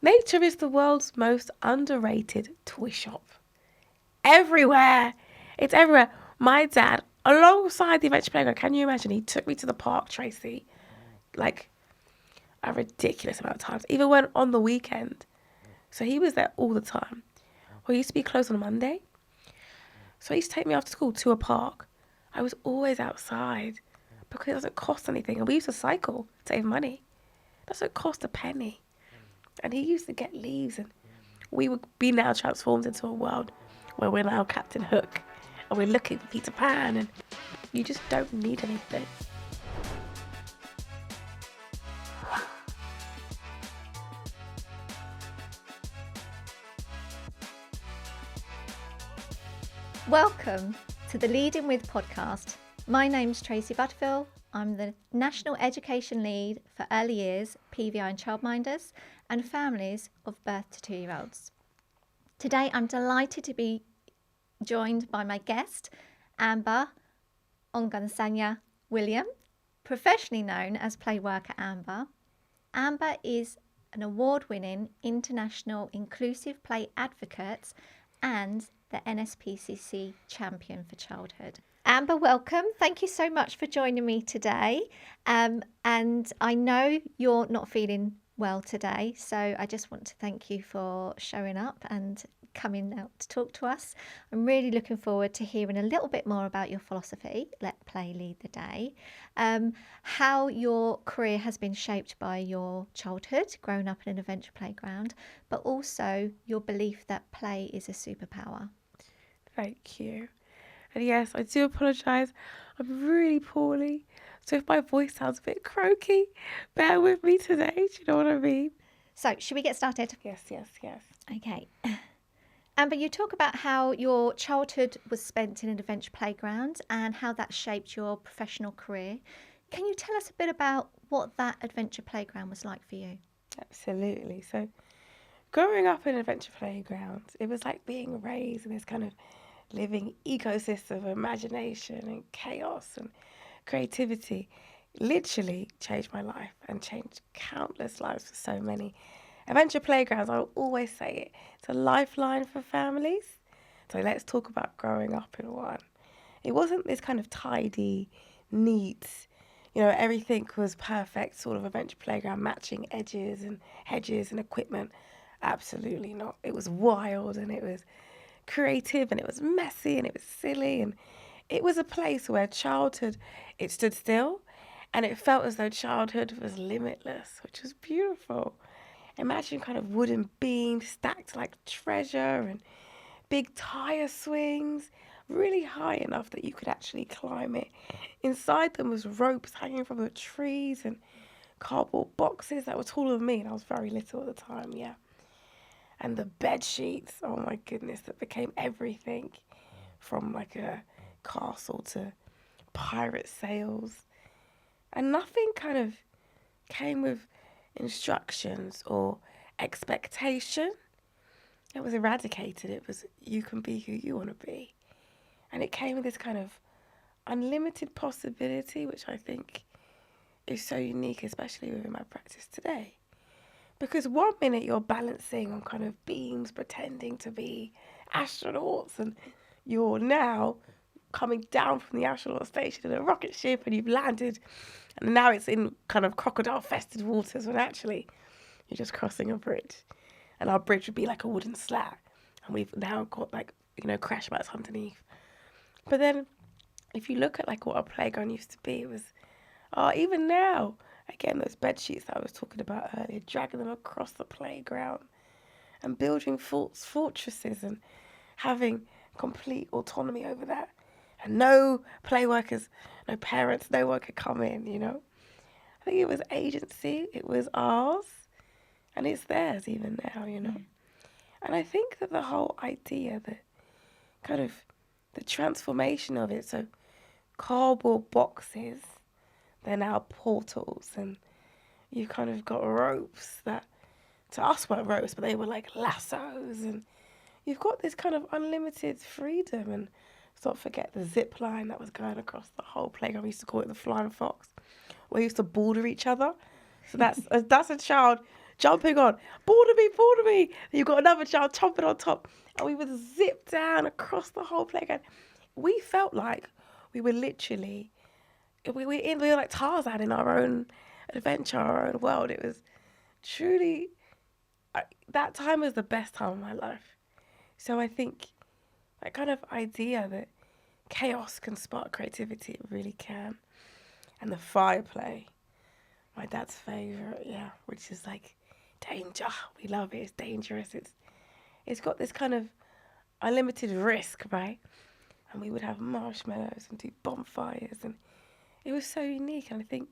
Nature is the world's most underrated toy shop. Everywhere. It's everywhere. My dad, alongside the adventure playground, can you imagine? He took me to the park, Tracey, like a ridiculous amount of times. Even when on the weekend. So he was there all the time. Well, he used to be closed on a Monday. So he used to take me after school to a park. I was always outside because it doesn't cost anything. And we used to cycle, save money. It doesn't cost a penny. And he used to get leaves, and we would be now transformed into a world where we're now Captain Hook and we're looking for Peter Pan, and you just don't need anything. Welcome to the Leading With podcast. My name's Tracey Butterfill. I'm the National Education Lead for Early Years, PVI and Childminders, and families of birth to 2-year-olds. Today I'm delighted to be joined by my guest, Amber Ogunsanya-William, professionally known as Play Worker Amber. Amber is an award-winning international inclusive play advocate and the NSPCC Champion for Childhood. Amber, welcome. Thank you so much for joining me today. And I know you're not feeling well today, so I just want to thank you for showing up and coming out to talk to us. I'm really looking forward to hearing a little bit more about your philosophy, Let Play Lead the Day, how your career has been shaped by your childhood, growing up in an adventure playground, but also your belief that play is a superpower. Thank you. And yes, I do apologise. I'm really poorly. So if my voice sounds a bit croaky, bear with me today. Do you know what I mean? So, should we get started? Yes. Okay. Amber, you talk about how your childhood was spent in an adventure playground and how that shaped your professional career. Can you tell us a bit about what that adventure playground was like for you? Absolutely. So growing up in an adventure playground, it was like being raised in this kind of living ecosystem of imagination and chaos and creativity. Literally changed my life and changed countless lives for so many. Adventure playgrounds, I will always say it, it's a lifeline for families. So let's talk about growing up in one. It wasn't this kind of tidy, neat, everything was perfect sort of adventure playground, matching edges and hedges and equipment. Absolutely not. It was wild and it was creative and it was messy and it was silly, and it was a place where childhood, it stood still and it felt as though childhood was limitless, which was beautiful. Imagine kind of wooden beams stacked like treasure and big tire swings, really high enough that you could actually climb it. Inside them was ropes hanging from the trees and cardboard boxes that were taller than me, and I was very little at the time, yeah. And the bed sheets, oh my goodness, that became everything from like a castle to pirate sails. And nothing kind of came with instructions or expectation. It was eradicated. It was, you can be who you want to be. And it came with this kind of unlimited possibility, which I think is so unique, especially within my practice today. Because one minute you're balancing on kind of beams, pretending to be astronauts, and you're now coming down from the astronaut station in a rocket ship and you've landed, and now it's in kind of crocodile-fested waters when actually you're just crossing a bridge. And our bridge would be like a wooden slat, and we've now got like, crash mats underneath. But then if you look at like what our playground used to be, it was, even now, again, those bed sheets that I was talking about earlier, dragging them across the playground and building fortresses and having complete autonomy over that. And no play workers, no parents, no one could come in, I think it was agency, it was ours, and it's theirs even now, And I think that the whole idea, that kind of the transformation of it, so cardboard boxes, they're now portals, and you've kind of got ropes that to us weren't ropes, but they were like lassos, and you've got this kind of unlimited freedom. And let's not forget the zip line that was going across the whole playground. We used to call it the flying fox, where we used to border each other. So that's a child jumping on, ball to me. You've got another child chomping on top. And we would zip down across the whole playground. We felt like we were literally, we were like Tarzan in our own adventure, our own world. It was truly, that time was the best time of my life. So I think that kind of idea that chaos can spark creativity, it really can. And the fire play, my dad's favourite, which is like danger. We love it, it's dangerous. It's got this kind of unlimited risk, right? And we would have marshmallows and do bonfires, and it was so unique. And I think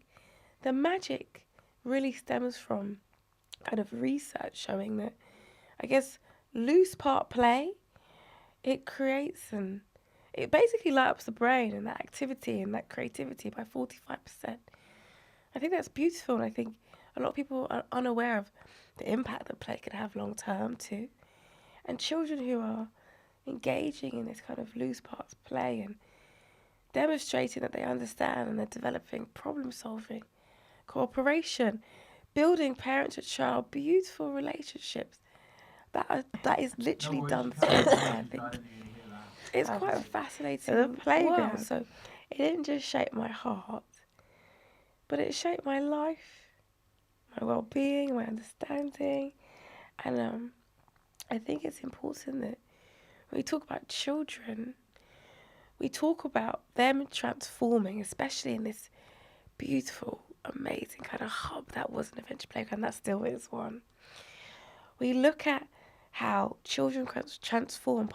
the magic really stems from kind of research showing that, I guess, loose part play, it creates and it basically lights up the brain and that activity and that creativity by 45%. I think that's beautiful, and I think a lot of people are unaware of the impact that play can have long term too. And children who are engaging in this kind of loose parts play and demonstrating that they understand and they're developing problem solving, cooperation, building parent to child, beautiful relationships. That is literally done through play, I think. It's quite a fascinating playground. So it didn't just shape my heart, but it shaped my life, my well-being, my understanding. And I think it's important that when we talk about children, we talk about them transforming, especially in this beautiful, amazing kind of hub that was an adventure playground, that still is one. We look at how children transform,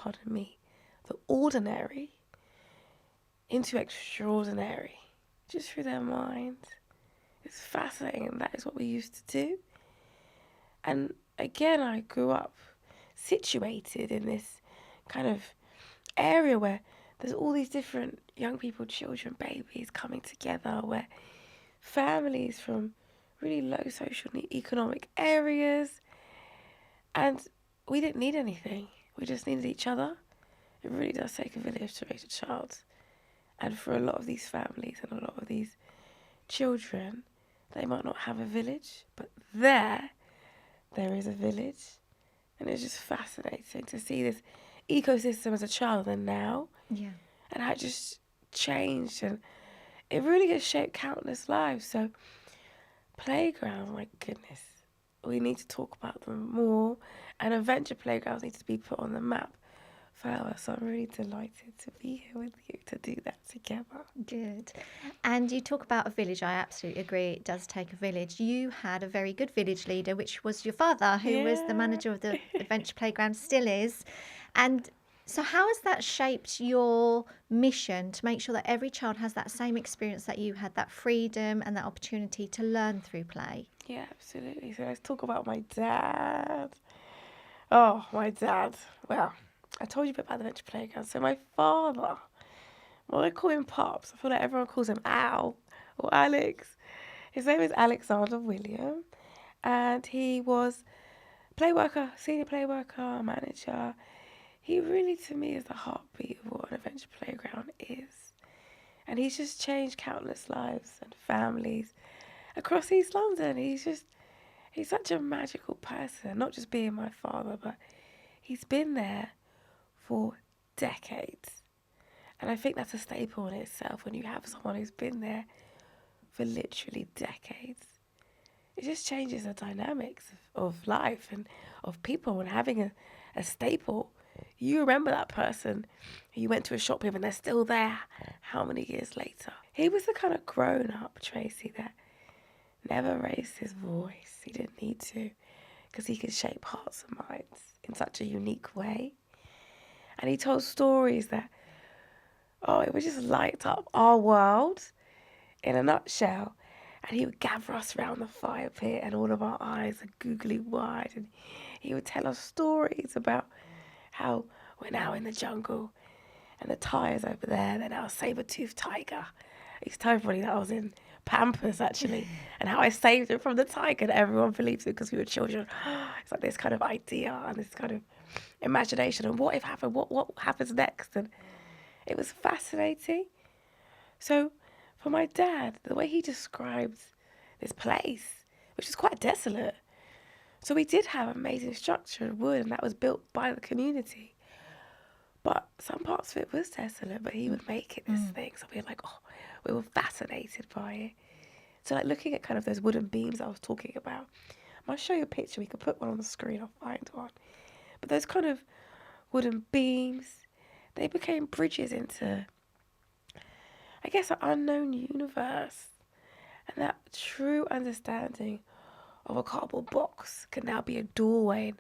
the ordinary into extraordinary, just through their minds. It's fascinating, and that is what we used to do. And again, I grew up situated in this kind of area where there's all these different young people, children, babies coming together, where families from really low social and economic areas, and we didn't need anything. We just needed each other. It really does take a village to raise a child. And for a lot of these families and a lot of these children, they might not have a village, but there is a village. And it's just fascinating to see this ecosystem as a child and now. Yeah. And how it just changed, and it really has shaped countless lives. So playgrounds, my goodness, we need to talk about them more, and adventure playgrounds need to be put on the map further. So I'm really delighted to be here with you to do that together. Good. And you talk about a village. I absolutely agree. It does take a village. You had a very good village leader, which was your father, who was the manager of the adventure playground, still is. And so how has that shaped your mission to make sure that every child has that same experience that you had, that freedom and that opportunity to learn through play? Yeah, absolutely. So let's talk about my dad. Oh, my dad. Well, I told you a bit about the adventure playground. So my father, well, I call him Pops. I feel like everyone calls him Al or Alex. His name is Alexander William, and he was play worker, senior play worker, manager. He really, to me, is the heartbeat of what an adventure playground is. And he's just changed countless lives and families across East London. He's such a magical person, not just being my father, but he's been there for decades. And I think that's a staple in itself when you have someone who's been there for literally decades. It just changes the dynamics of life and of people, and having a staple. You remember that person who you went to a shop with and they're still there how many years later? He was the kind of grown-up Tracey that never raised his voice. He didn't need to, because he could shape hearts and minds in such a unique way. And he told stories that, it would just light up our world in a nutshell. And he would gather us around the fire pit and all of our eyes are googly wide. And he would tell us stories about how we're now in the jungle and the tiger's over there. They're now a saber-toothed tiger. He used to tell everybody that I was in Pampers, actually, and how I saved him from the tiger, and everyone believes it because we were children. It's like this kind of idea and this kind of imagination, and what if happened, what happens next? And it was fascinating. So for my dad, the way he described this place, which is quite desolate, So we did have amazing structure and wood, and that was built by the community. But some parts of it was desolate, but he would make it this thing. So we were like, oh, we were fascinated by it. So like looking at kind of those wooden beams I was talking about, I might show you a picture. We could put one on the screen. I'll find one. But those kind of wooden beams, they became bridges into, I guess, an unknown universe. And that true understanding of a cardboard box can now be a doorway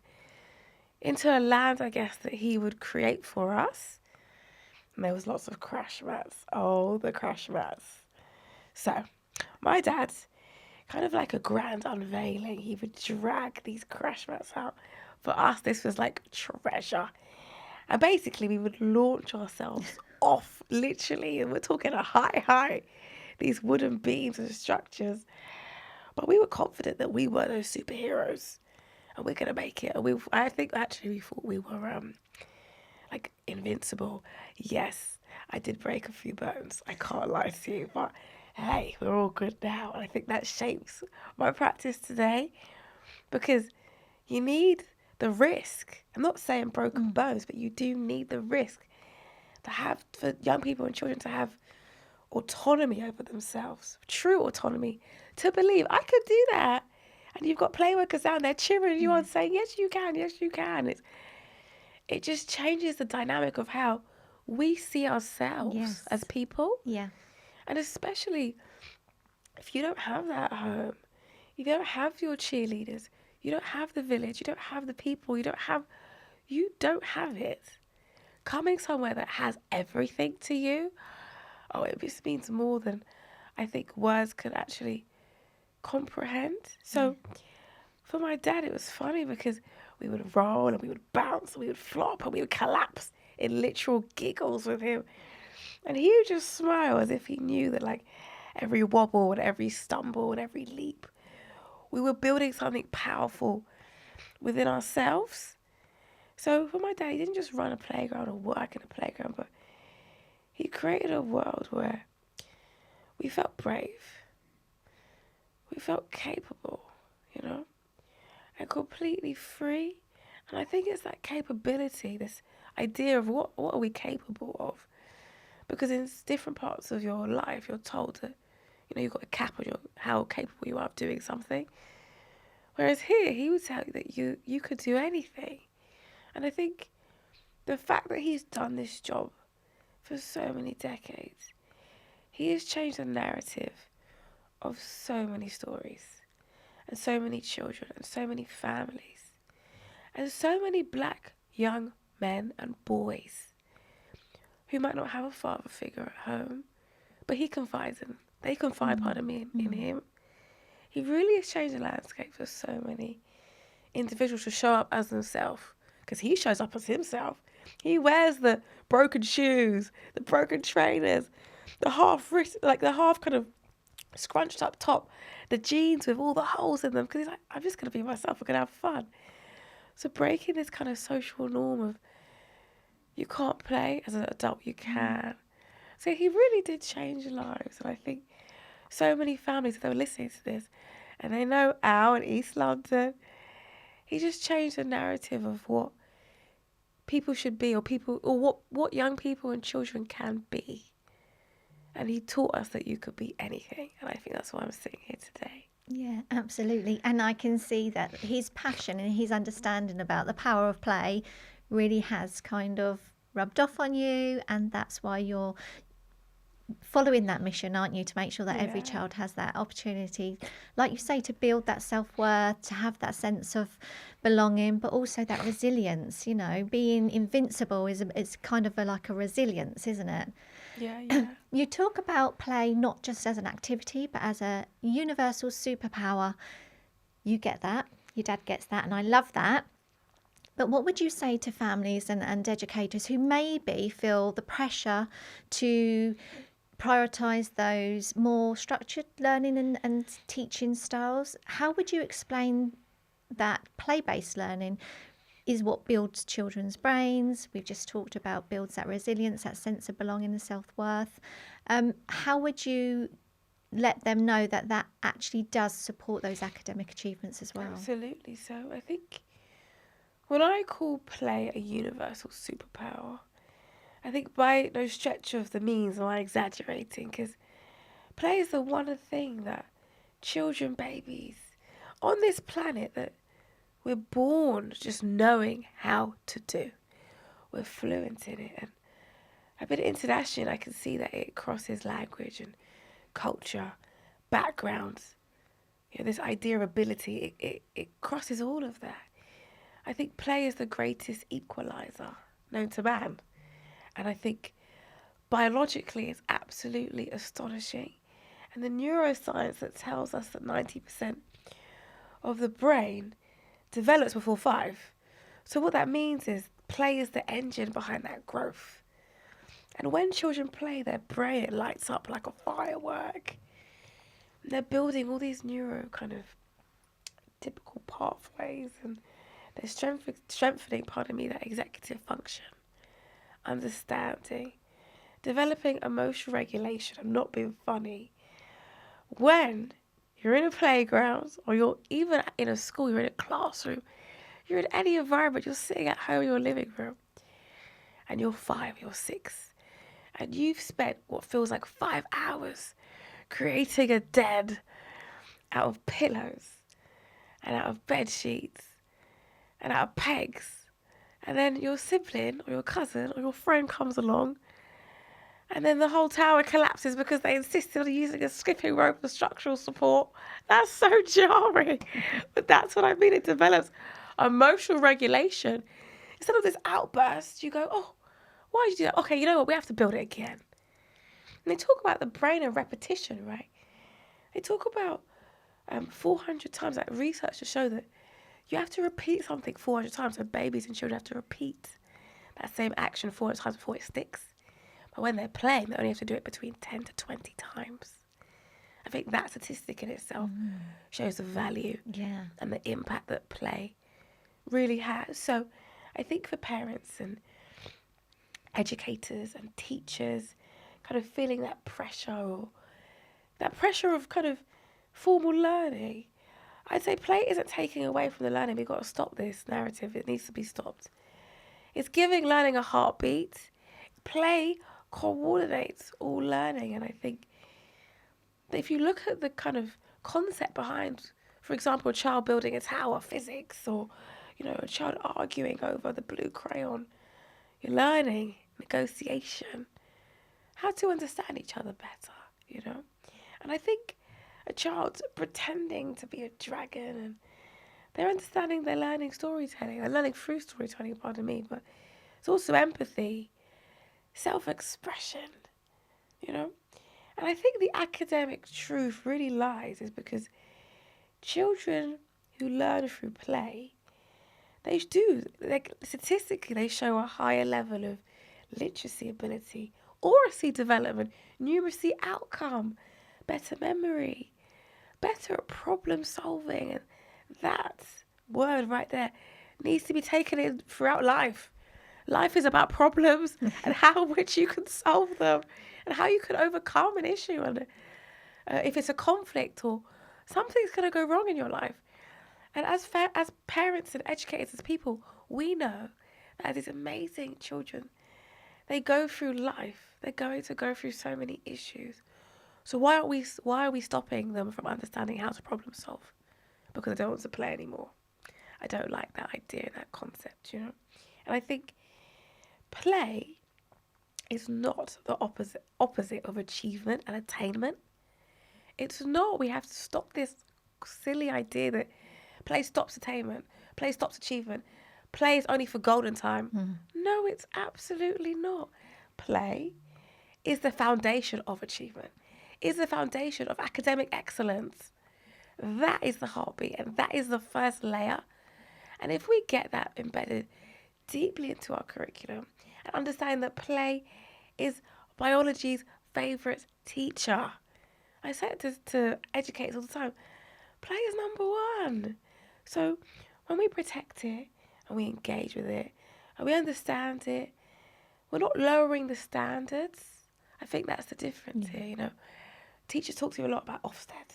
into a land, I guess, that he would create for us. And there was lots of crash mats. Oh, the crash mats. So, my dad, kind of like a grand unveiling, he would drag these crash mats out. For us, this was like treasure. And basically, we would launch ourselves off, literally. And we're talking a high, these wooden beams and structures. But we were confident that we were those superheroes. And we're going to make it. And I think actually we thought we were like invincible. Yes, I did break a few bones. I can't lie to you. But hey, we're all good now. And I think that shapes my practice today. Because you need the risk. I'm not saying broken bones, but you do need the risk to have, for young people and children to have autonomy over themselves, true autonomy, to believe I could do that. And you've got play workers down there cheering you on, saying, yes, you can, yes, you can. It just changes the dynamic of how we see ourselves as people. Yeah. And especially if you don't have that at home, you don't have your cheerleaders, you don't have the village, you don't have the people, you don't have it. Coming somewhere that has everything to you, oh, it just means more than I think words could actually comprehend. So for my dad, it was funny because we would roll and we would bounce and we would flop and we would collapse in literal giggles with him. And he would just smile as if he knew that like every wobble and every stumble and every leap, we were building something powerful within ourselves. So for my dad, he didn't just run a playground or work in a playground, but he created a world where we felt brave, we felt capable, you know, and completely free. And I think it's that capability, this idea of what are we capable of? Because in different parts of your life, you're told that, you know, you've got a cap on how capable you are of doing something. Whereas here, he would tell you that you could do anything. And I think the fact that he's done this job for so many decades, he has changed the narrative of so many stories and so many children and so many families and so many black young men and boys who might not have a father figure at home, but he confides in, they confide, in him. He really has changed the landscape for so many individuals to show up as themselves, because he shows up as himself. He wears the broken shoes, the broken trainers, the half wrist, like the half kind of scrunched up top, the jeans with all the holes in them, because he's like, I'm just going to be myself, I'm going to have fun. So breaking this kind of social norm of you can't play, as an adult you can. So he really did change lives. And I think so many families, if they were listening to this, and they know Al in East London, he just changed the narrative of what people should be, or what young people and children can be. And he taught us that you could be anything. And I think that's why I'm sitting here today. Yeah, absolutely. And I can see that his passion and his understanding about the power of play really has kind of rubbed off on you. And that's why you're following that mission, aren't you, to make sure that every child has that opportunity, like you say, to build that self-worth, to have that sense of belonging, but also that resilience. You know, being invincible is kind of like a resilience, isn't it? Yeah. You talk about play not just as an activity, but as a universal superpower. You get that, your dad gets that, and I love that. But what would you say to families and educators who maybe feel the pressure to prioritise those more structured learning and teaching styles? How would you explain that play-based learning is what builds children's brains? We've just talked about builds that resilience, that sense of belonging and self-worth. How would you let them know that that actually does support those academic achievements as well. Absolutely. So I think when I call play a universal superpower, I think by no stretch of the means am I exaggerating, because play is the one thing that children, babies on this planet, that we're born just knowing how to do. We're fluent in it. And I've been international, and I can see that it crosses language and culture, backgrounds. You know, this idea of ability, it crosses all of that. I think play is the greatest equalizer known to man. And I think biologically it's absolutely astonishing. And the neuroscience that tells us that 90% of the brain develops before 5. So what that means is play is the engine behind that growth. And when children play, their brain, it lights up like a firework. And they're building all these neuro kind of typical pathways, and they're strengthening, that executive function, understanding, developing emotional regulation. I'm not being funny. When you're in a playground, or you're even in a school, you're in a classroom, you're in any environment, you're sitting at home in your living room, and you're 5, you're 6, and you've spent what feels like 5 hours creating a den out of pillows and out of bed sheets and out of pegs, and then your sibling or your cousin or your friend comes along, and then the whole tower collapses because they insisted on using a skipping rope for structural support. That's so jarring. But that's what I mean. It develops emotional regulation. Instead of this outburst, you go, oh, why did you do that? Okay, you know what? We have to build it again. And they talk about the brain and repetition, right? They talk about 400 times. Like research to show that you have to repeat something 400 times. So babies and children have to repeat that same action 400 times before it sticks. But when they're playing, they only have to do it between 10 to 20 times. I think that statistic in itself shows the value and the impact that play really has. So I think for parents and educators and teachers kind of feeling that pressure, or that pressure of kind of formal learning, I'd say play isn't taking away from the learning. We've got to stop this narrative. It needs to be stopped. It's giving learning a heartbeat. Play coordinates all learning. And I think that if you look at the kind of concept behind, for example, a child building a tower, physics, or, you know, a child arguing over the blue crayon, you're learning negotiation, how to understand each other better, you know. And I think a child pretending to be a dragon, and they're understanding, they're learning storytelling, they're learning through storytelling, pardon me, but it's also empathy, self-expression, you know. And I think the academic truth really lies is because children who learn through play, statistically, they show a higher level of literacy ability, oracy development, numeracy outcome, better memory, better problem solving. And that word right there needs to be taken in throughout life. Life is about problems and how which you can solve them and how you can overcome an issue. And if it's a conflict or something's going to go wrong in your life. And as parents and educators, as people, we know that these amazing children, they go through life. They're going to go through so many issues. So why are we stopping them from understanding how to problem solve? Because I don't want to play anymore. I don't like that idea, that concept, you know. And I think play is not the opposite of achievement and attainment. It's not. We have to stop this silly idea that play stops attainment, play stops achievement, play is only for golden time. No, it's absolutely not. Play is the foundation of achievement, is the foundation of academic excellence. That is the heartbeat, and that is the first layer. And if we get that embedded deeply into our curriculum and understand that play is biology's favourite teacher. I say it to educators all the time. Play is number one. So when we protect it and we engage with it and we understand it, we're not lowering the standards. I think that's the difference here, you know. teachers talk to you a lot about Ofsted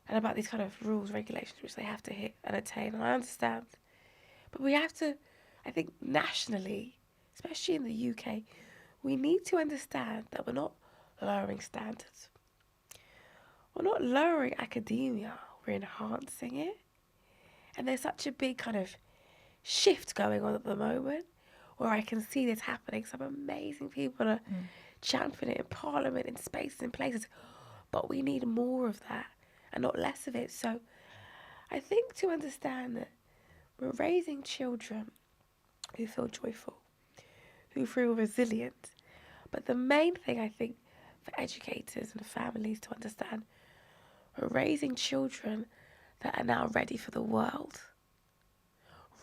and about these kind of rules, regulations which they have to hit and attain, and I understand. But we have to, I think nationally, especially in the UK, we need to understand that we're not lowering standards. We're not lowering academia, we're enhancing it. And there's such a big kind of shift going on at the moment where I can see this happening. Some amazing people are championing it in Parliament, in spaces, in places. But we need more of that and not less of it. So I think to understand that we're raising children who feel joyful, who feel resilient. But the main thing I think for educators and families to understand, we're raising children that are now ready for the world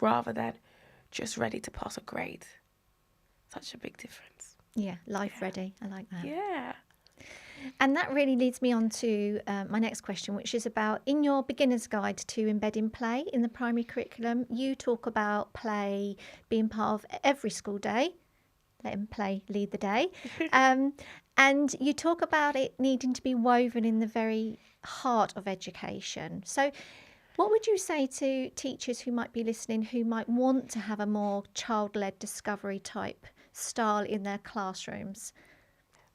rather than just ready to pass a grade. Such a big difference. Yeah, life ready. I like that. Yeah. And that really leads me on to my next question, which is about in your beginner's guide to embedding play in the primary curriculum, you talk about play being part of every school day. Let them play, lead the day. And you talk about it needing to be woven in the very heart of education. So what would you say to teachers who might be listening, who might want to have a more child-led discovery type style in their classrooms?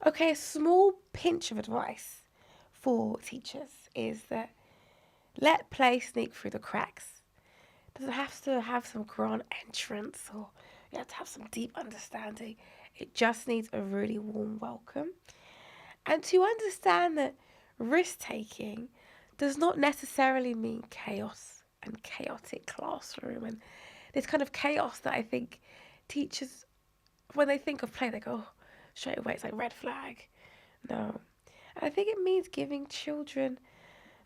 Okay, a small pinch of advice for teachers is that let play sneak through the cracks. It doesn't have to have some grand entrance or you have to have some deep understanding. It just needs a really warm welcome. And to understand that risk-taking does not necessarily mean chaos and chaotic classroom and this kind of chaos that I think teachers, when they think of play, they go, oh, straight away it's like red flag. No. And I think it means giving children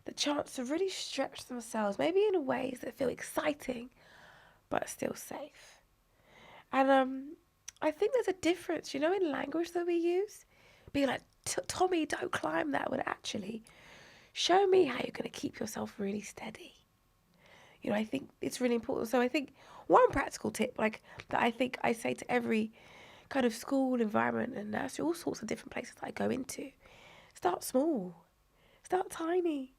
the chance to really stretch themselves, maybe in ways that feel exciting, but still safe. And I think there's a difference, in language that we use. Being like, Tommy, don't climb that, would actually show me how you're going to keep yourself really steady. I think it's really important. So I think one practical tip, that I think I say to every kind of school environment and nursery, all sorts of different places that I go into, start small, start tiny,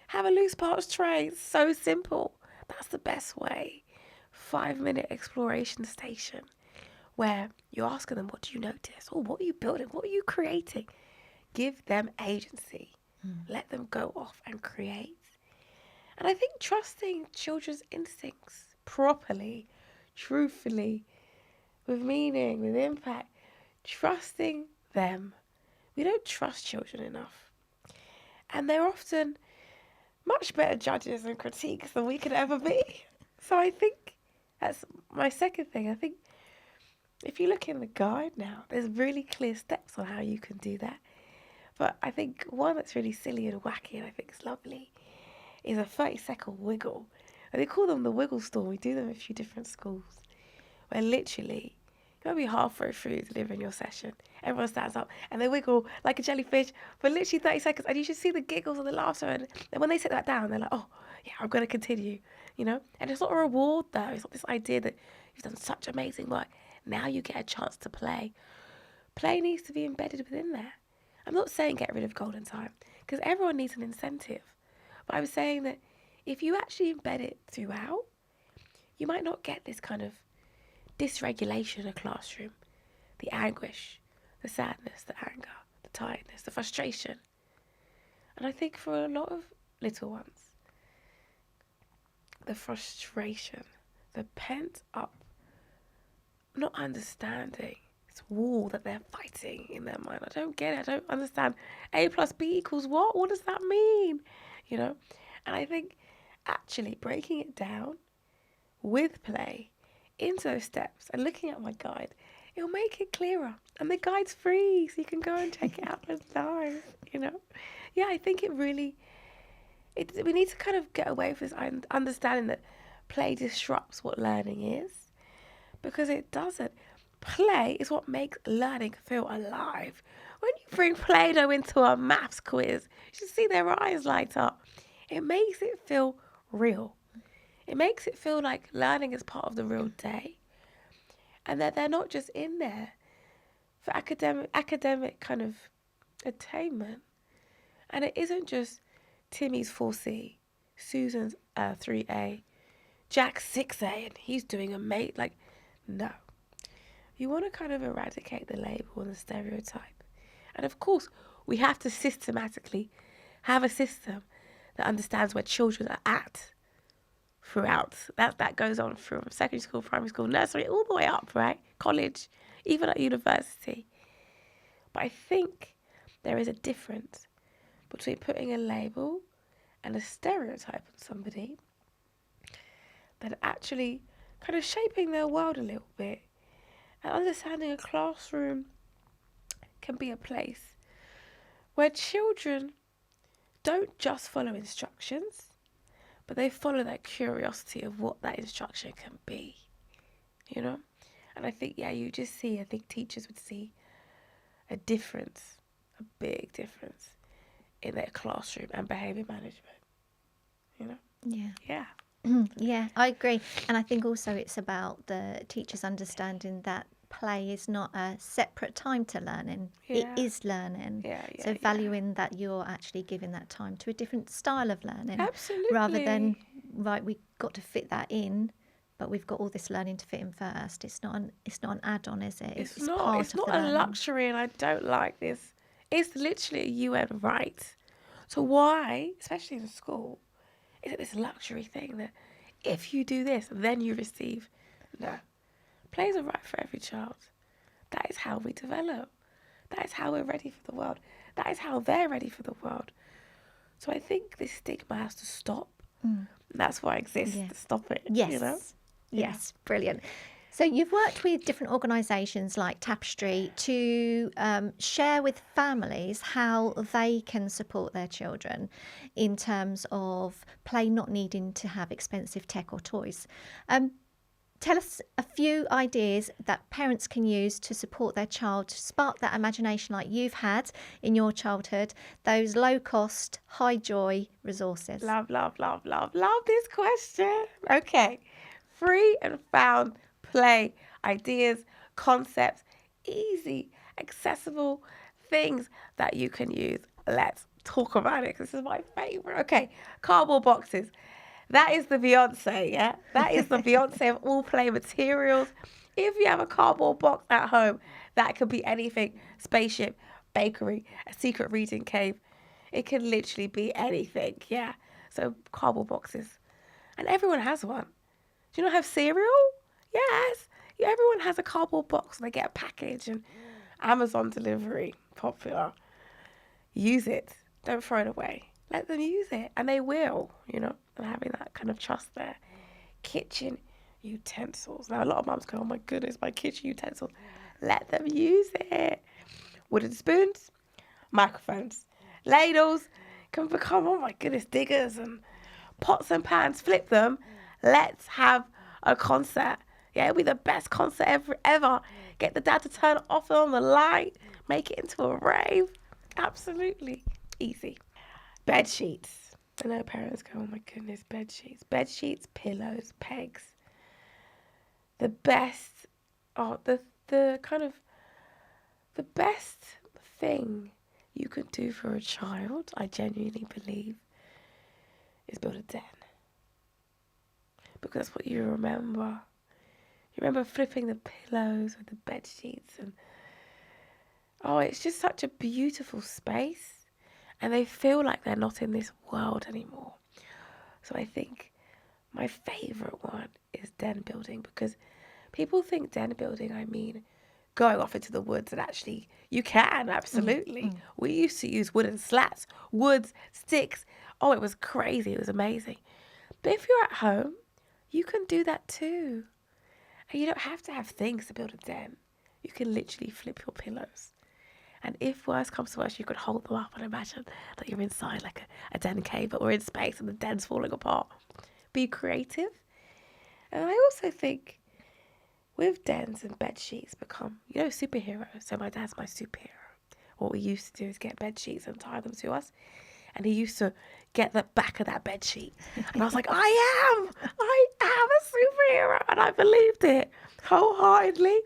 have a loose parts tray. It's so simple. That's the best way. 5-minute exploration station where you're asking them, what do you notice? Or what are you building? What are you creating? Give them agency. Let them go off and create. And I think trusting children's instincts properly, truthfully, with meaning, with impact, trusting them. We don't trust children enough. And they're often much better judges and critiques than we could ever be. So I think that's my second thing. I think if you look in the guide now, there's really clear steps on how you can do that. But I think one that's really silly and wacky and I think is lovely is a 30-second wiggle. And they call them the wiggle storm. We do them in a few different schools where literally you might be halfway through delivering your session. Everyone stands up and they wiggle like a jellyfish for literally 30 seconds. And you should see the giggles and the laughter. And then when they sit that down, they're like, oh, yeah, I'm going to continue, And it's not a reward, though. It's not this idea that you've done such amazing work. Now you get a chance to play. Play needs to be embedded within there. I'm not saying get rid of golden time because everyone needs an incentive. But I'm saying that if you actually embed it throughout, you might not get this kind of dysregulation in a classroom, the anguish, the sadness, the anger, the tiredness, the frustration. And I think for a lot of little ones, the frustration, the pent up, not understanding this wall that they're fighting in their mind. I don't get it. I don't understand. A plus B equals what? What does that mean? And I think actually breaking it down with play into those steps and looking at my guide, it'll make it clearer. And the guide's free, so you can go and check it out anytime, Yeah, I think we need to kind of get away with this understanding that play disrupts what learning is, because it doesn't. Play is what makes learning feel alive. When you bring Play-Doh into a maths quiz, you should see their eyes light up. It makes it feel real. It makes it feel like learning is part of the real day. And that they're not just in there for academic kind of attainment. And it isn't just Timmy's 4C, Susan's 3A, Jack's 6A, and he's doing a mate. Like, no. You want to kind of eradicate the label and the stereotype. And of course, we have to systematically have a system that understands where children are at throughout. That goes on from secondary school, primary school, nursery, all the way up, right? College, even at university. But I think there is a difference between putting a label and a stereotype on somebody than actually kind of shaping their world a little bit. And understanding a classroom can be a place where children don't just follow instructions, but they follow that curiosity of what that instruction can be, you know? And I think, you just see, I think teachers would see a difference, a big difference in their classroom and behaviour management, you know? Yeah. Yeah, I agree. And I think also it's about the teachers understanding that play is not a separate time to learning. It is learning. So valuing that you're actually giving that time to a different style of learning. Absolutely. Rather than, right, we've got to fit that in, but we've got all this learning to fit in first. It's not an add-on, is it? It's not. It's not a luxury, and I don't like this. It's literally a UN right. So why, especially in school, is it this luxury thing that if you do this, then you receive? No. Play is a right for every child. That is how we develop. That is how we're ready for the world. That is how they're ready for the world. So I think this stigma has to stop. That's why I exist, to stop it. Yes. You know? Yes, brilliant. So you've worked with different organisations like Tapestry to share with families how they can support their children in terms of play not needing to have expensive tech or toys. Tell us a few ideas that parents can use to support their child, to spark that imagination like you've had in your childhood, those low-cost, high-joy resources. Love this question. Okay. Free and found play, ideas, concepts, easy, accessible things that you can use. Let's talk about it because this is my favourite. Okay, cardboard boxes. That is the Beyonce, yeah? That is the Beyonce of all play materials. If you have a cardboard box at home, that could be anything. Spaceship, bakery, a secret reading cave. It can literally be anything, yeah? So cardboard boxes. And everyone has one. Do you not have cereal? Yes. Yeah, everyone has a cardboard box and they get a package and Amazon delivery, popular. Use it. Don't throw it away. Let them use it. And they will, you know, and having that kind of trust there. Kitchen utensils. Now, a lot of mums go, oh my goodness, my kitchen utensils. Let them use it. Wooden spoons, microphones, ladles can become, oh my goodness, diggers and pots and pans. Flip them. Let's have a concert. Yeah, it'll be the best concert ever. Get the dad to turn off on the light. Make it into a rave. Absolutely. Easy. Bed sheets. I know parents go, oh my goodness, bed sheets. Bed sheets, pillows, pegs. The best, the best thing you could do for a child, I genuinely believe, is build a den. Because that's what you remember. You remember flipping the pillows with the bed sheets and it's just such a beautiful space. And they feel like they're not in this world anymore. So I think my favourite one is den building, because people think den building, I mean, going off into the woods, and actually you can, absolutely. We used to use wooden slats, woods, sticks. Oh, it was crazy. It was amazing. But if you're at home, you can do that too. And you don't have to have things to build a den. You can literally flip your pillows. And if worse comes to worse, you could hold them up and imagine that you're inside like a den cave, but we're in space and the den's falling apart. Be creative. And I also think with dens and bed sheets become, superheroes. So my dad's my superhero. What we used to do is get bed sheets and tie them to us. And he used to get the back of that bed sheet. And I was like, I am a superhero. And I believed it wholeheartedly.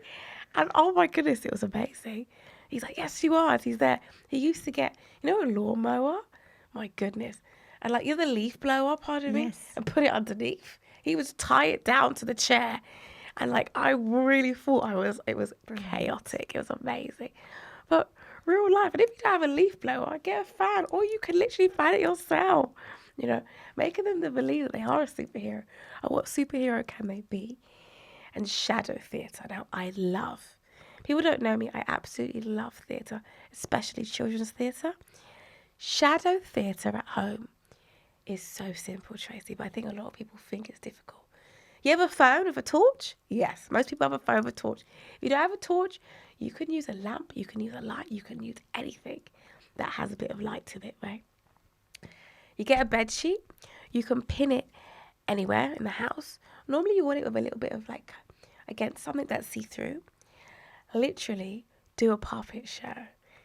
And oh my goodness, it was amazing. He's like, yes, you are. And he's there. He used to get, a lawnmower my goodness. And like, the leaf blower, pardon me, Yes. and put it underneath. He would tie it down to the chair. And like, I really thought it was chaotic. It was amazing. But real life, and if you don't have a leaf blower, get a fan, or you can literally fan it yourself. Making them to believe that they are a superhero. And what superhero can they be? And shadow theatre. Now, people don't know me, I absolutely love theatre, especially children's theatre. Shadow theatre at home is so simple, Tracy, but I think a lot of people think it's difficult. You have a phone with a torch? Yes, most people have a phone with a torch. If you don't have a torch, you can use a lamp, you can use a light, you can use anything that has a bit of light to it, right? You get a bed sheet, you can pin it anywhere in the house. Normally you want it with a little bit of like, again, something that's see-through. Literally do a puppet show.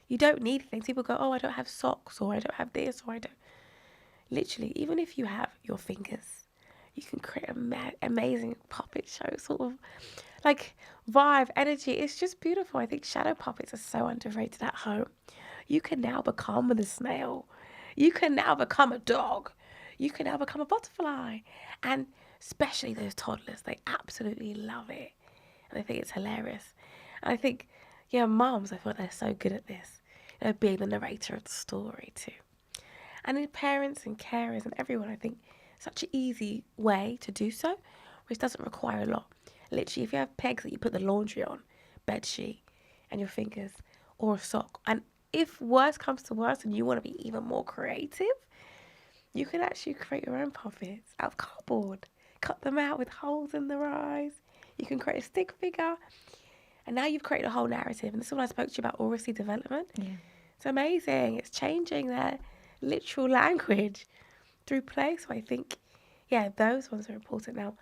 You don't need things. People go, oh, I don't have socks, or I don't have this, or I don't. Literally, even if you have your fingers, you can create an amazing puppet show, sort of like vibe, energy. It's just beautiful. I think shadow puppets are so underrated at home. You can now become the snail. You can now become a dog. You can now become a butterfly. And especially those toddlers, they absolutely love it. And I think it's hilarious. And I think, mums, I feel they're so good at this. Being the narrator of the story too. And in parents and carers and everyone, I think such an easy way to do so, which doesn't require a lot. Literally, if you have pegs that you put the laundry on, bed sheet, and your fingers, or a sock. And if worse comes to worse and you want to be even more creative, you can actually create your own puppets out of cardboard. Cut them out with holes in their eyes. You can create a stick figure. And now you've created a whole narrative. And this is when I spoke to you about oracy development. Yeah. It's amazing. It's changing their literal language through play. So I think, those ones are important. Now,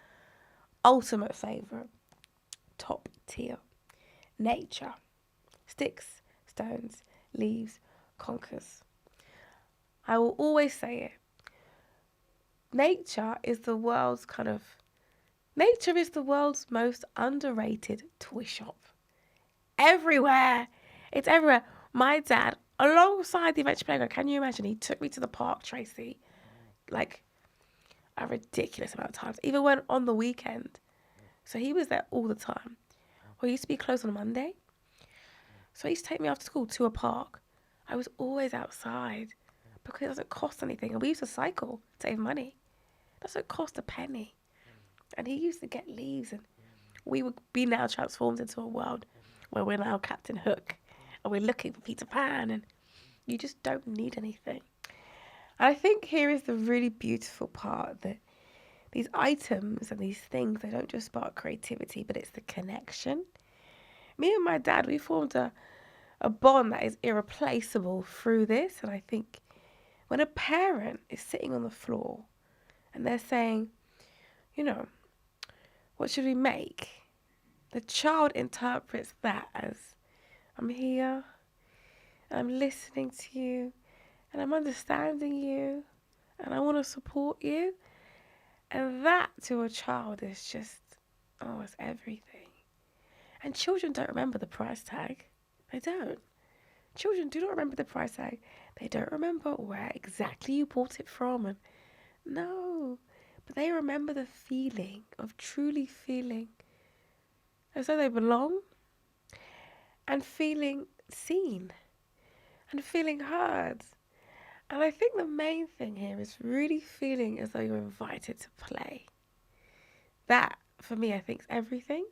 ultimate favourite, top tier, nature. Sticks, stones, leaves, conkers. I will always say it. Nature is the world's most underrated toy shop. Everywhere. It's everywhere. My dad, alongside the adventure playground, can you imagine? He took me to the park, Tracy, like a ridiculous amount of times, even when on the weekend. So he was there all the time. Well, he used to be closed on a Monday. So he used to take me after school to a park. I was always outside because it doesn't cost anything. And we used to cycle to save money. It doesn't cost a penny. And he used to get leaves, and we would be now transformed into a world where we're now Captain Hook and we're looking for Peter Pan, and you just don't need anything. And I think here is the really beautiful part, that these items and these things, they don't just spark creativity, but it's the connection. Me and my dad, we formed a bond that is irreplaceable through this. And I think when a parent is sitting on the floor and they're saying, what should we make? The child interprets that as, I'm here, and I'm listening to you, and I'm understanding you, and I want to support you. And that to a child is just, it's everything. And children don't remember the price tag. They don't. Children do not remember the price tag. They don't remember where exactly you bought it from. And no. But they remember the feeling of truly feeling as though they belong, and feeling seen, and feeling heard. And I think the main thing here is really feeling as though you're invited to play. That, for me, I think is everything.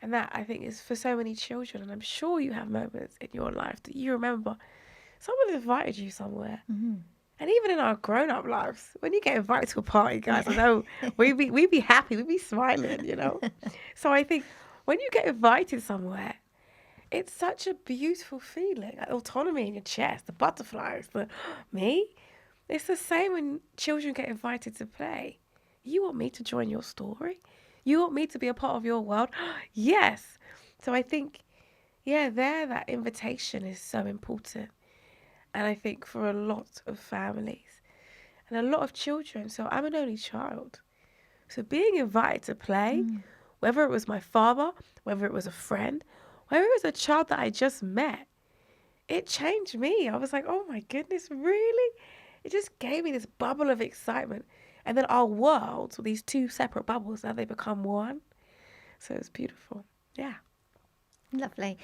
And that, I think, is for so many children. And I'm sure you have moments in your life that you remember someone invited you somewhere. Mm-hmm. And even in our grown-up lives, when you get invited to a party, guys, I know we'd be happy, we'd be smiling, So I think when you get invited somewhere, it's such a beautiful feeling. Like autonomy in your chest, the butterflies, me. It's the same when children get invited to play. You want me to join your story? You want me to be a part of your world? Yes. So I think, that invitation is so important. And I think for a lot of families and a lot of children, so I'm an only child. So being invited to play, whether it was my father, whether it was a friend, whether it was a child that I just met, it changed me. I was like, oh my goodness, really? it just gave me this bubble of excitement. And then our worlds, these two separate bubbles, now they become one. So it's beautiful. Yeah. Lovely.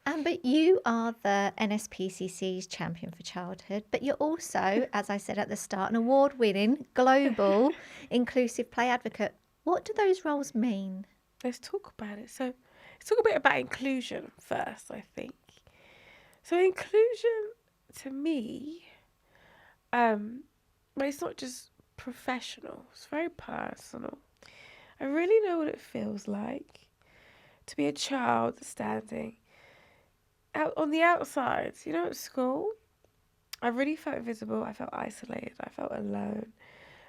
But you are the NSPCC's Champion for Childhood, but you're also, as I said at the start, an award-winning global inclusive play advocate. What do those roles mean? Let's talk about it. So let's talk a bit about inclusion first, I think. So inclusion, to me, but it's not just professional, it's very personal. I really know what it feels like to be a child standing out on the outside, at school. I really felt invisible, I felt isolated, I felt alone.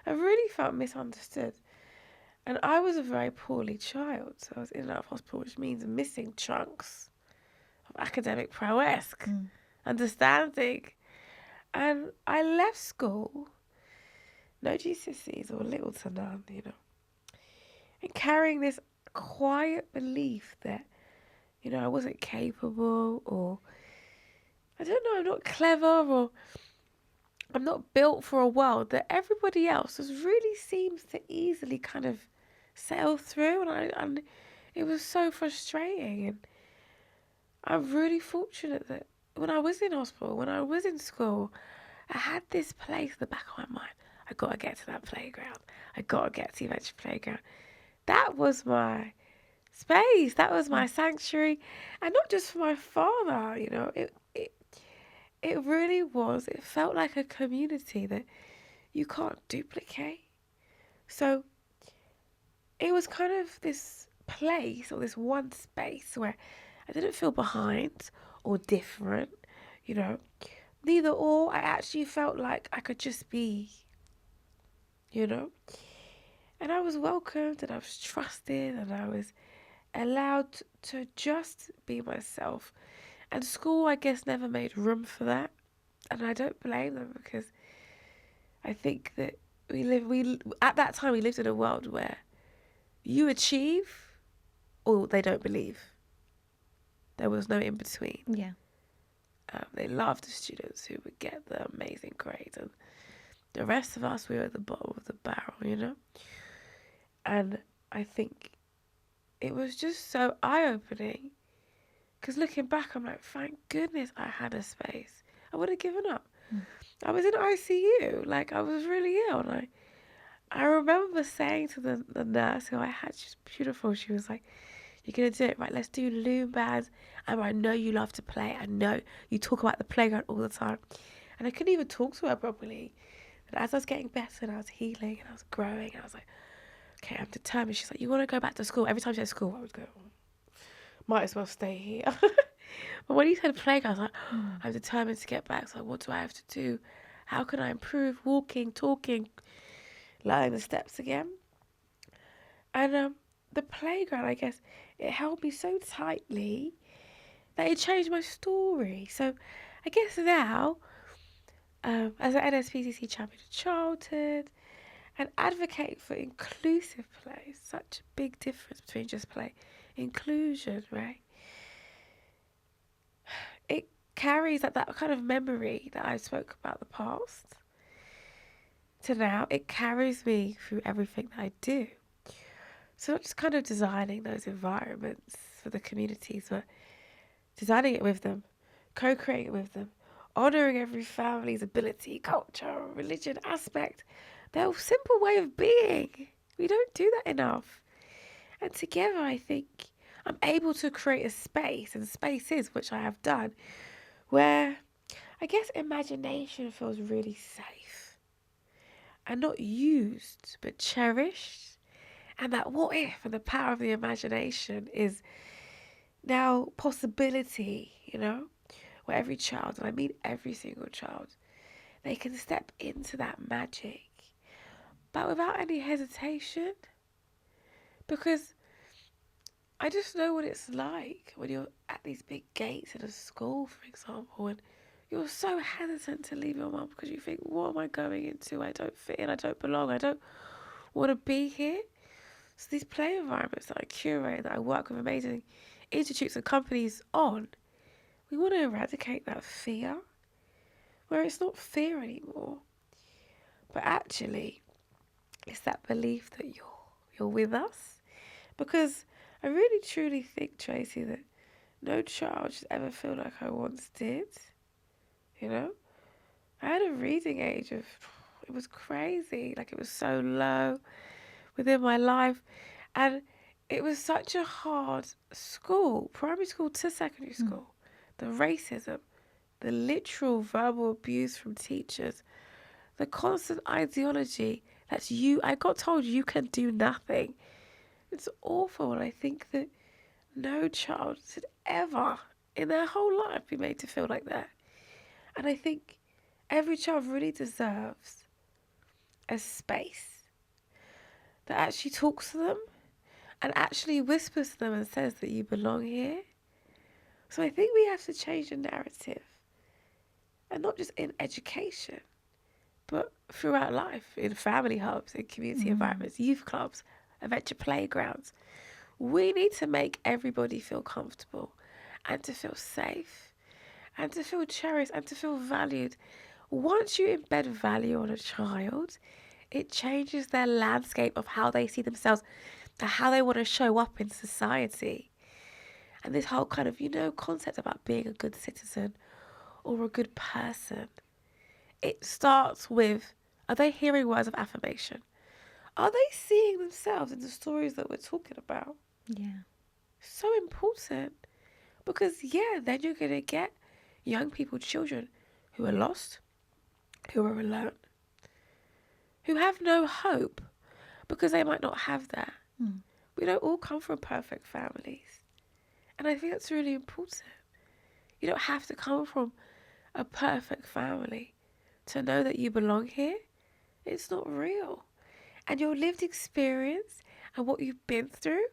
I really felt misunderstood. And I was a very poorly child, so I was in and out of hospital, which means missing chunks of academic prowess, understanding. And I left school, no GCSEs or little to none, and carrying this quiet belief that, I wasn't capable, or I don't know, I'm not clever, or I'm not built for a world that everybody else really seems to easily kind of sail through. And it was so frustrating. And I'm really fortunate that when I was in hospital, when I was in school, I had this place in the back of my mind. I got to get to that playground. I got to get to the adventure playground. That was my space. That was my sanctuary. And not just for my father, it really was. It felt like a community that you can't duplicate. So it was kind of this place or this one space where I didn't feel behind or different, Neither or. I actually felt like I could just be, And I was welcomed and I was trusted and I was allowed to just be myself. And school, I guess, never made room for that. And I don't blame them, because I think that at that time we lived in a world where you achieve or they don't believe. There was no in between. Yeah. They loved the students who would get the amazing grades, and the rest of us, we were at the bottom of the barrel, And I think it was just so eye-opening, because looking back, I'm like, thank goodness I had a space. I would have given up. I was in ICU, like I was really ill, and I remember saying to the nurse who I had, she's beautiful, she was like, you're going to do it, right? Let's do loom bands. And I know you love to play. I know you talk about the playground all the time. And I couldn't even talk to her properly. But as I was getting better and I was healing and I was growing, and I was like, okay, I'm determined. She's like, you want to go back to school? Every time she said school, I would go, might as well stay here. But when you said playground, I was like, I'm determined to get back. So what do I have to do? How can I improve? Walking, talking, learning the steps again. And the playground, I guess, it held me so tightly that it changed my story. So I guess now, as an NSPCC Champion of Childhood and advocate for inclusive play, such a big difference between just play, inclusion, right? It carries that kind of memory that I spoke about the past to now. It carries me through everything that I do. So not just kind of designing those environments for the communities, but designing it with them, co-creating it with them, honouring every family's ability, culture, religion aspect, their simple way of being. We don't do that enough. And together, I think, I'm able to create a space, and spaces, which I have done, where I guess imagination feels really safe and not used, but cherished. And that what if and the power of the imagination is now possibility, where every child, and I mean every single child, they can step into that magic, but without any hesitation. Because I just know what it's like when you're at these big gates in a school, for example, and you're so hesitant to leave your mum because you think, what am I going into? I don't fit in, I don't belong, I don't want to be here. So these play environments that I curate, that I work with amazing institutes and companies on, we want to eradicate that fear, where it's not fear anymore. But actually, it's that belief that you're with us. Because I really truly think, Tracey, that no child should ever feel like I once did. You know? I had a reading age of, it was crazy. Like, it was so low within my life. And it was such a hard school, primary school to secondary school. The racism, the literal verbal abuse from teachers, the constant ideology that I got told you can do nothing. It's awful. And I think that no child should ever in their whole life be made to feel like that. And I think every child really deserves a space that actually talks to them and actually whispers to them and says that you belong here. So I think we have to change the narrative. And not just in education, but throughout life, in family hubs, in community environments, youth clubs, adventure playgrounds. We need to make everybody feel comfortable and to feel safe and to feel cherished and to feel valued. Once you embed value on a child, it changes their landscape of how they see themselves and how they want to show up in society. And this whole kind of, concept about being a good citizen or a good person, it starts with, are they hearing words of affirmation? Are they seeing themselves in the stories that we're talking about? Yeah. So important. Because, then you're going to get young people, children who are lost, who are alone, who have no hope because they might not have that. We don't all come from perfect families. And I think that's really important. You don't have to come from a perfect family to know that you belong here. It's not real. And your lived experience and what you've been through,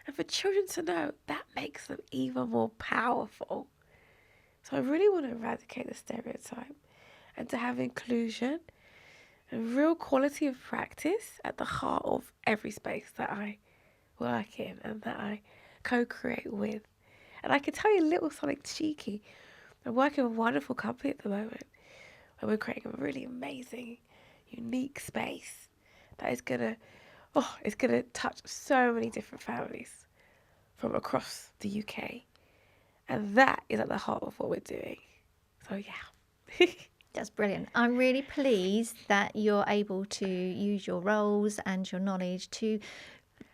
and for children to know, that makes them even more powerful. So I really want to eradicate the stereotype and to have inclusion and real quality of practice at the heart of every space that I work in and that I co-create with. And I can tell you a little something cheeky. I'm working with a wonderful company at the moment where we're creating a really amazing, unique space that is it's gonna touch so many different families from across the UK. And that is at the heart of what we're doing. So yeah. That's brilliant. I'm really pleased that you're able to use your roles and your knowledge to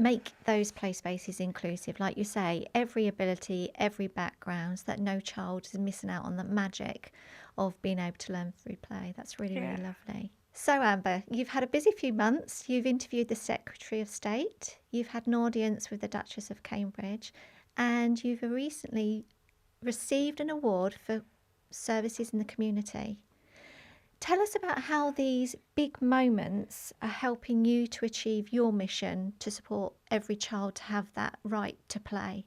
make those play spaces inclusive. Like you say, every ability, every background, so that no child is missing out on the magic of being able to learn through play. That's really, really lovely. So, Amber, you've had a busy few months. You've interviewed the Secretary of State. You've had an audience with the Duchess of Cambridge. And you've recently received an award for services in the community. Tell us about how these big moments are helping you to achieve your mission to support every child to have that right to play.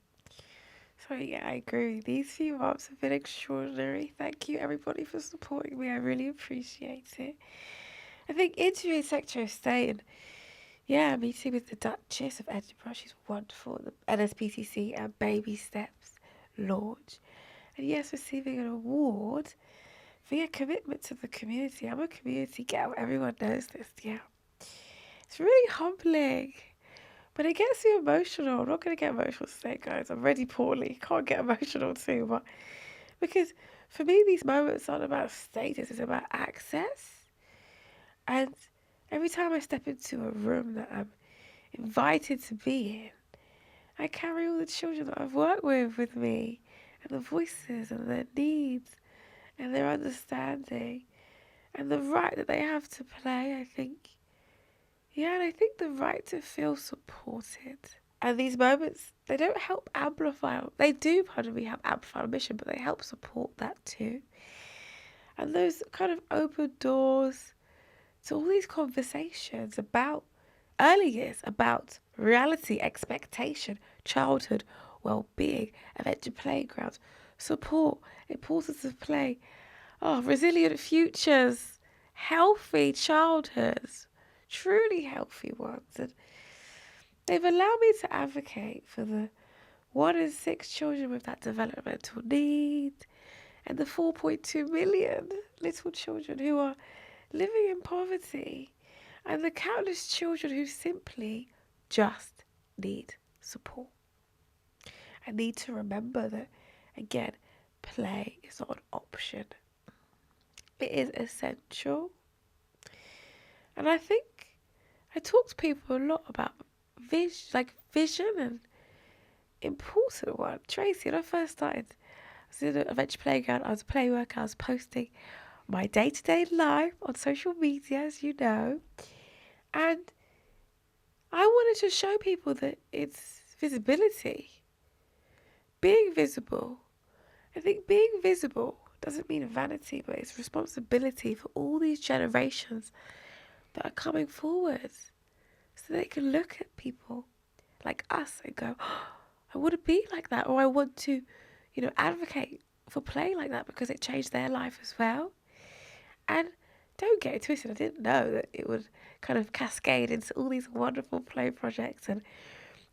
So yeah, I agree. These few months have been extraordinary. Thank you everybody for supporting me. I really appreciate it. I think interviewing Secretary of State and meeting with the Duchess of Edinburgh, she's wonderful, the NSPCC and Baby Steps launch. And yes, receiving an award for your commitment to the community. I'm a community girl. Everyone knows this. Yeah. It's really humbling. But it gets me emotional. I'm not going to get emotional today, guys. I'm ready poorly. Can't get emotional too. But because for me, these moments aren't about status. It's about access. And every time I step into a room that I'm invited to be in, I carry all the children that I've worked with me. And the voices and their needs. And their understanding and the right that they have to play, I think. Yeah, and I think the right to feel supported. And these moments, they don't help amplify, they do, help amplify our mission, but they help support that too. And those kind of open doors to all these conversations about early years, about reality, expectation, childhood, well-being, adventure playgrounds, support, importance of play, resilient futures, healthy childhoods, truly healthy ones. And they've allowed me to advocate for the 1 in 6 children with that developmental need and the 4.2 million little children who are living in poverty, and the countless children who simply just need support. I need to remember that, again, play is not an option. It is essential. And I think I talk to people a lot about vision and important one. Tracey, when I first started, I was in an adventure playground, I was a play worker, I was posting my day-to-day life on social media, as you know. And I wanted to show people that it's visibility. Being visible. I think being visible doesn't mean vanity, but it's responsibility for all these generations that are coming forward, so they can look at people like us and go, oh, I want to be like that, or I want to, advocate for play like that because it changed their life as well. And don't get it twisted, I didn't know that it would kind of cascade into all these wonderful play projects, and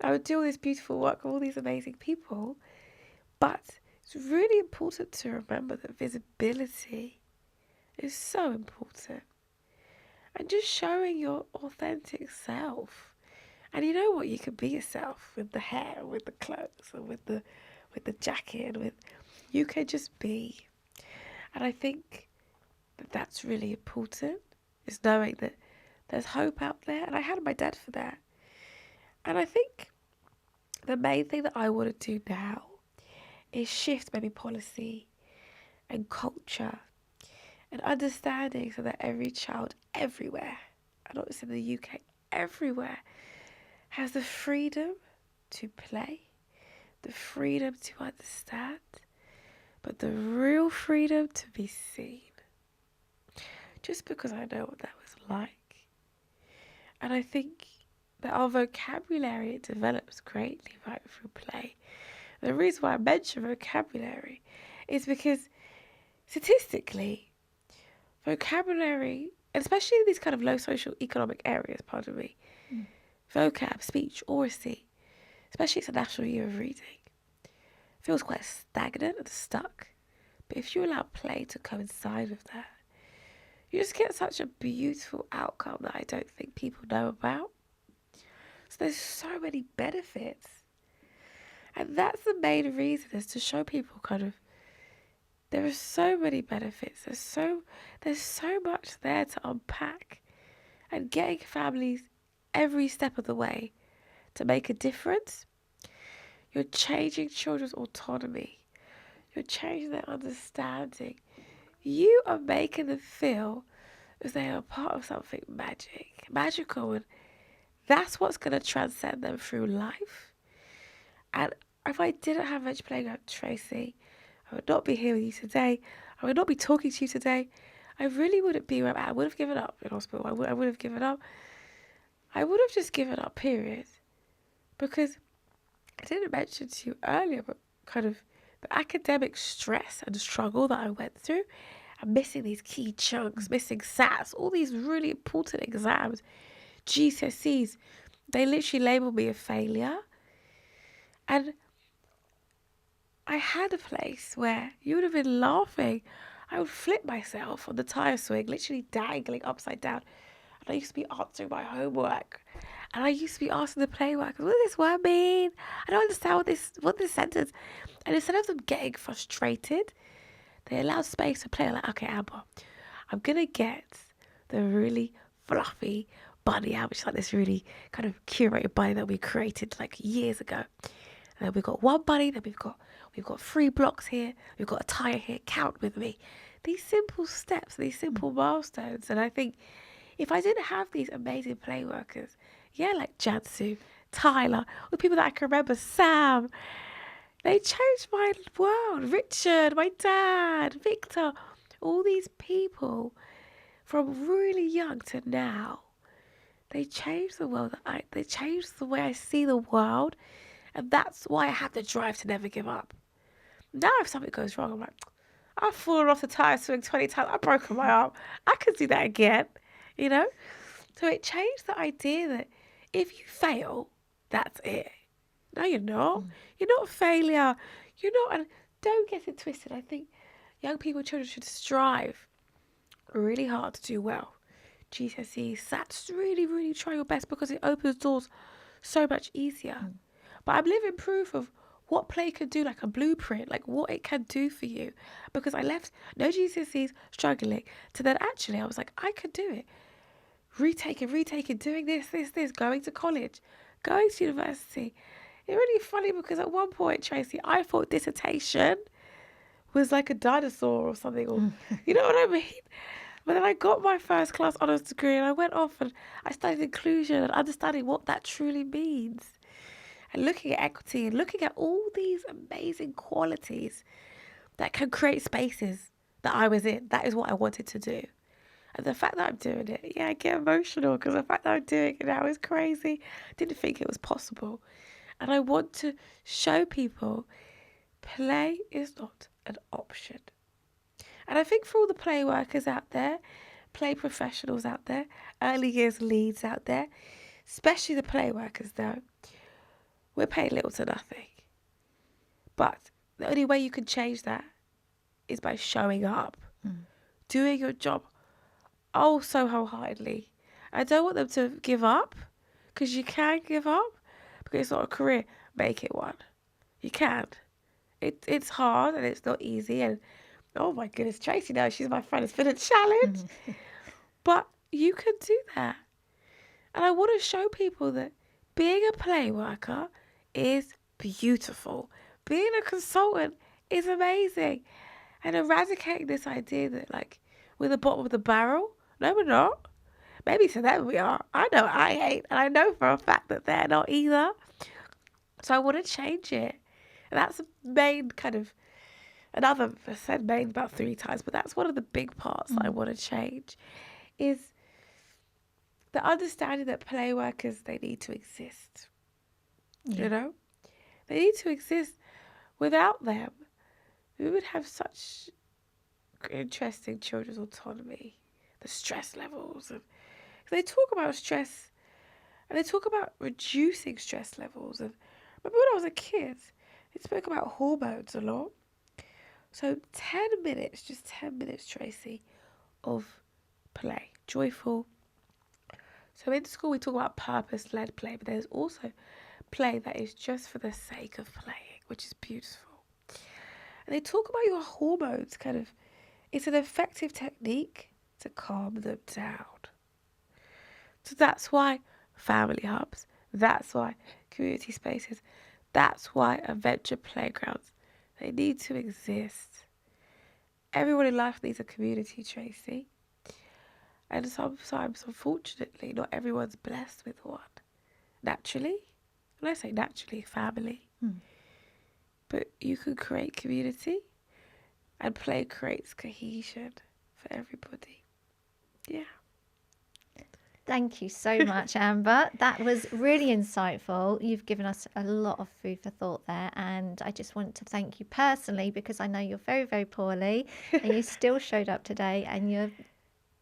I would do all this beautiful work with all these amazing people. But it's really important to remember that visibility is so important. And just showing your authentic self. And you know what? You can be yourself with the hair, with the clothes, and with the jacket. You can just be. And I think that that's really important, is knowing that there's hope out there. And I had my dad for that. And I think the main thing that I want to do now is shift maybe policy and culture and understanding, so that every child everywhere, and not just in the UK, everywhere, has the freedom to play, the freedom to understand, but the real freedom to be seen. Just because I know what that was like. And I think that our vocabulary, it develops greatly right through play. And the reason why I mention vocabulary is because statistically, vocabulary, especially in these kind of low social economic areas, pardon me, vocab, speech, oracy, especially it's a National Year of Reading, feels quite stagnant and stuck. But if you allow play to coincide with that, you just get such a beautiful outcome that I don't think people know about. So there's so many benefits. And that's the main reason, is to show people kind of, there are so many benefits. There's so much there to unpack, and getting families every step of the way to make a difference. You're changing children's autonomy. You're changing their understanding. You are making them feel as they are part of something magical, and that's what's going to transcend them through life. And if I didn't have Venture Playground, Tracey, I would not be here with you today. I would not be talking to you today. I really wouldn't be where I'm at. I would have given up in hospital. I would have given up. I would have just given up, period. Because I didn't mention to you earlier, but kind of the academic stress and struggle that I went through, and missing these key chunks, missing SATs, all these really important exams, GCSEs, they literally labelled me a failure. And I had a place where you would have been laughing. I would flip myself on the tire swing, literally dangling upside down. And I used to be answering my homework. And I used to be asking the play workers, what does this word mean? I don't understand what this sentence. And instead of them getting frustrated, they allowed space to play. Like, okay, Amber, I'm going to get the really fluffy bunny out, which is like this really kind of curated bunny that we created like years ago. And then we've got one bunny, then we've got 3 blocks here, we've got a tire here, count with me. These simple steps, these simple milestones. And I think if I didn't have these amazing play workers, like Jansu, Tyler, the people that I can remember, Sam, they changed my world. Richard, my dad, Victor, all these people from really young to now, they changed the world. They changed the way I see the world. And that's why I have the drive to never give up. Now if something goes wrong, I'm like, I've fallen off the tire swing 20 times. I've broken my arm. I could do that again, So it changed the idea that if you fail, that's it. No, you're not. You're not a failure. You're not. And don't get it twisted. I think young people, children should strive really hard to do well. GCSE, SATs, really, really try your best because it opens doors so much easier. But I'm living proof of what play could do, like a blueprint, like what it can do for you. Because I left no GCSEs struggling to then actually I was like, I could do it. Retaking, doing this, going to college, going to university. It's really funny because at one point, Tracey, I thought dissertation was like a dinosaur or something, or you know what I mean? But then I got my first class honours degree and I went off and I studied inclusion and understanding what that truly means. And looking at equity and looking at all these amazing qualities that can create spaces that I was in. That is what I wanted to do. And the fact that I'm doing it, I get emotional because the fact that I'm doing it now is crazy. Didn't think it was possible. And I want to show people play is not an option. And I think for all the play workers out there, play professionals out there, early years leads out there, especially the play workers though, we're paid little to nothing. But the only way you can change that is by showing up, doing your job so wholeheartedly. I don't want them to give up, because you can give up, because it's not a career. Make it one. You can. It's hard and it's not easy. And oh my goodness, Tracey now, she's my friend. It's been a challenge. But you can do that. And I want to show people that being a play worker is beautiful. Being a consultant is amazing. And eradicating this idea that, like, we're the bottom of the barrel. No, we're not. Maybe to them we are. I know I ain't. And I know for a fact that they're not either. So I want to change it. And that's the main kind of, I said main about 3 times, but that's one of the big parts that I want to change, is the understanding that play workers, they need to exist. You know? They need to exist. Without them, we would have such interesting children's autonomy, the stress levels. And they talk about stress and they talk about reducing stress levels. And remember when I was a kid, they spoke about hormones a lot. So 10 minutes, just 10 minutes, Tracey, of play, joyful. So in school we talk about purpose-led play, but there's also play that is just for the sake of playing, which is beautiful. And they talk about your hormones, kind of, it's an effective technique to calm them down. So that's why family hubs, that's why community spaces, that's why adventure playgrounds, they need to exist. Everyone in life needs a community, Tracey. And sometimes, unfortunately, not everyone's blessed with one. Naturally, when I say naturally, family. But you can create community, and play creates cohesion for everybody. Yeah. Thank you so much, Amber. That was really insightful. You've given us a lot of food for thought there. And I just want to thank you personally, because I know you're very, very poorly and you still showed up today and your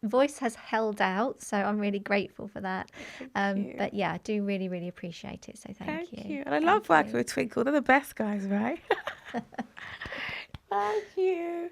voice has held out. So I'm really grateful for that. Thank you. But yeah, I do really, really appreciate it. So thank you. And I love working with Twinkl. They're the best guys, right? Thank you.